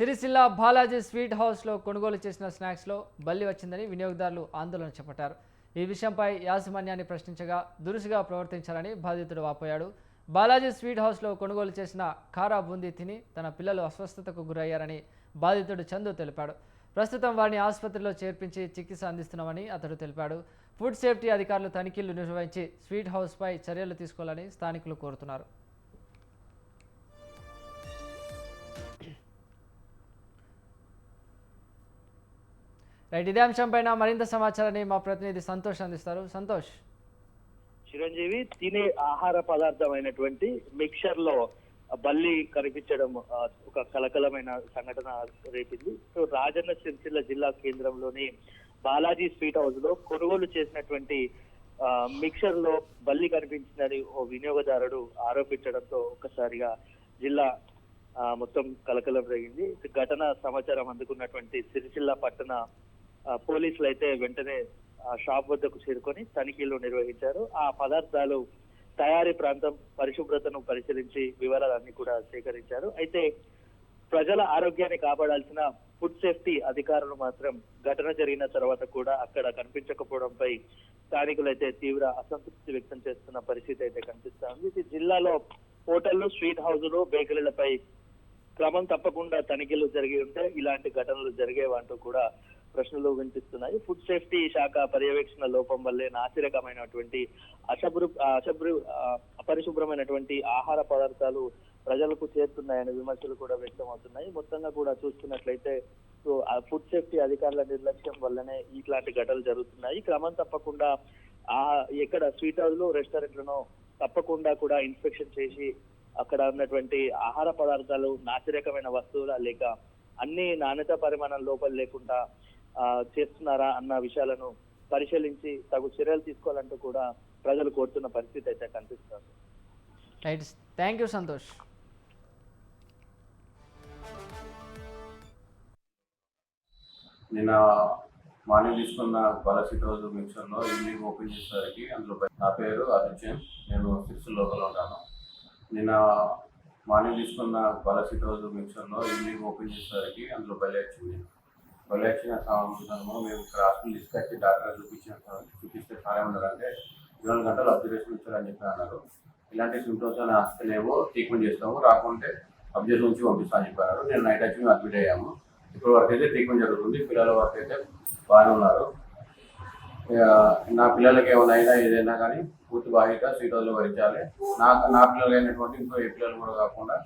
Sircilla Balaji sweet హౌస్లో కొనుగోలు చేసిన స్నాక్స్లో బల్లి వచ్చిందని వినియోగదారులు ఆందోళన చేపట్టారు. ఈ విషయంపై యాజమాన్యాన్ని ప్రశ్నించగా దురుసుగా ప్రవర్తించారని బాధితుడు వాపోయాడు. బాలాజీ స్వీట్ హౌస్లో కొనుగోలు చేసిన కారా బూందీ తిని తన పిల్లలు అస్వస్థతకు గురయ్యారని బాధితుడు చందు తెలిపాడు. ప్రస్తుతం వారిని ఆసుపత్రిలో చేర్పించి చికిత్స అందిస్తున్నామని అతడు తెలిపాడు. ఫుడ్ సేఫ్టీ అధికారులు తనిఖీలు నిర్వహించి స్వీట్ హౌస్పై చర్యలు తీసుకోవాలని స్థానికులు కోరుతున్నారు. రైట్, ఇదే అంశంపైన మరింత సమాచారాన్ని మా ప్రతినిధి సంతోష్ అందిస్తారు. సంతోష్. చిరంజీవి తినే ఆహార పదార్థమైనటువంటి మిక్చర్ లో బల్లి కనిపించడం ఒక కలకలమైన సంఘటన రేపింది. సో రాజన్న సిరిసిల్ల జిల్లా కేంద్రంలోని బాలాజీ స్వీట్ హౌస్ లో కొనుగోలు చేసినటువంటి మిక్చర్ లో బల్లి కనిపించిందని ఓ వినియోగదారుడు ఆరోపించడంతో ఒక్కసారిగా జిల్లా మొత్తం కలకలం రేగింది. ఘటన సమాచారం అందుకున్నటువంటి సిరిసిల్ల పట్టణ పోలీసులు అయితే వెంటనే షాప్ వద్దకు చేరుకొని తనిఖీలు నిర్వహించారు. ఆ పదార్థాలు తయారీ ప్రాంతం పరిశుభ్రతను పరిశీలించి వివరాలన్నీ కూడా సేకరించారు. అయితే ప్రజల ఆరోగ్యాన్ని కాపాడాల్సిన ఫుడ్ సేఫ్టీ అధికారులు మాత్రం ఘటన జరిగిన తర్వాత కూడా అక్కడ కనిపించకపోవడంపై స్థానికులైతే తీవ్ర అసంతృప్తి వ్యక్తం చేస్తున్న పరిస్థితి అయితే కనిపిస్తా ఉంది. ఇది జిల్లాలో హోటళ్లు, స్వీట్ హౌజులు, బేకరీలపై క్రమం తప్పకుండా తనిఖీలు జరిగి ఉంటే ఇలాంటి ఘటనలు జరిగేవంటూ కూడా ప్రశ్నలు వినిపిస్తున్నాయి. ఫుడ్ సేఫ్టీ శాఖ పర్యవేక్షణ లోపం వల్లే నాసిరకమైనటువంటి అపరిశుభ్రమైనటువంటి ఆహార పదార్థాలు ప్రజలకు చేరుతున్నాయనే విమర్శలు కూడా వ్యక్తం అవుతున్నాయి. మొత్తంగా కూడా చూస్తున్నట్లయితే ఫుడ్ సేఫ్టీ అధికారుల నిర్లక్ష్యం వల్లనే ఇట్లాంటి ఘటనలు జరుగుతున్నాయి. క్రమం తప్పకుండా ఎక్కడ స్వీట్ హౌస్ లో, రెస్టారెంట్లను తప్పకుండా కూడా ఇన్స్పెక్షన్ చేసి అక్కడ ఉన్నటువంటి ఆహార పదార్థాలు నాసిరకమైన వస్తువులా లేక అన్ని నాణ్యత పరిమాణం లోపల లేకుండా చేస్తున్నారా అన్న విషయాలను పరిశీలించి తగు చర్యలు తీసుకోవాలంటూ కూడా ప్రజలు కోరుతున్న పరిస్థితి అయితే కనిపిస్తుంది. Right, thank you Santosh. నిన్న మార్నింగ్ తీసుకున్న బాలాజీ రోజు మిక్సర్లో ఈవినింగ్ ఓపెన్ చేసేసరికి అందులో నా పేరు ఆదిత్యన్, నేను సిరిసిల్ల లోకల్ ఉంటాను. నిన్న మార్నింగ్ తీసుకున్న బాలాజీ రోజు మిక్సర్లో ఈవినింగ్ ఓపెన్ చేసేసరికి అందులో బలి వచ్చింది. బలి వచ్చిన సందర్భంలో మేము ఇక్కడ హాస్పిటల్ తీసుకొచ్చి డాక్టర్ చూపిస్తే సారే ఉన్నారంటే 24 గంటలు అబ్జర్వేషన్ ఇచ్చారని చెప్పి అన్నారు. ఇలాంటి సిమ్టమ్స్ అని వస్తేనేమో ట్రీట్మెంట్ చేస్తాము, రాకుంటే అబ్జర్వేషన్ నుంచి పంపిస్తామని చెప్పారు. నేను నైట్ వచ్చి మేము అడ్మిట్ అయ్యాము. ఇప్పుడు వరకు అయితే ట్రీట్మెంట్ జరుగుతుంది. పిల్లల వరకు అయితే బాగానే ఉన్నారు. నా పిల్లలకి ఏమైనా ఏదైనా కానీ పూర్తి బాధ్యత స్వీట్ హౌస్లో వహించాలి. నా పిల్లలు అయినటువంటి ఇంకో ఏ పిల్లలు కూడా కాకుండా